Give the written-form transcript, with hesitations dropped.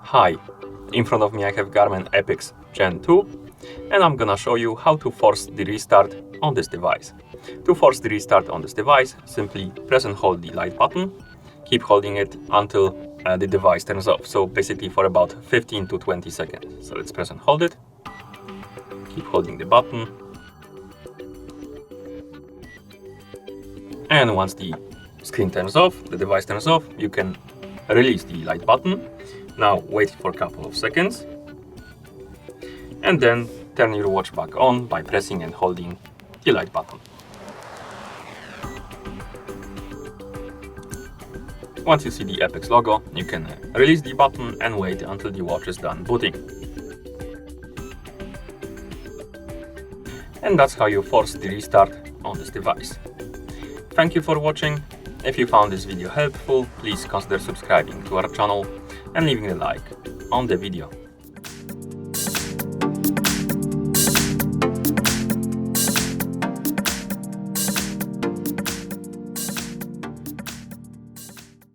Hi, in front of me I have GARMIN Epix Gen 2 and I'm gonna show you how to force the restart on this device. To force the restart on this device, simply press and hold the light button, keep holding it until the device turns off, so basically for about 15 to 20 seconds. So let's press and hold it, keep holding the button, and once the screen turns off, the device turns off, you can release the light button. Now wait for a couple of seconds and then turn your watch back on by pressing and holding the light button. Once you see the Epix logo, you can release the button and wait until the watch is done booting. And that's how you force the restart on this device. Thank you for watching. If you found this video helpful, please consider subscribing to our channel and leaving a like on the video.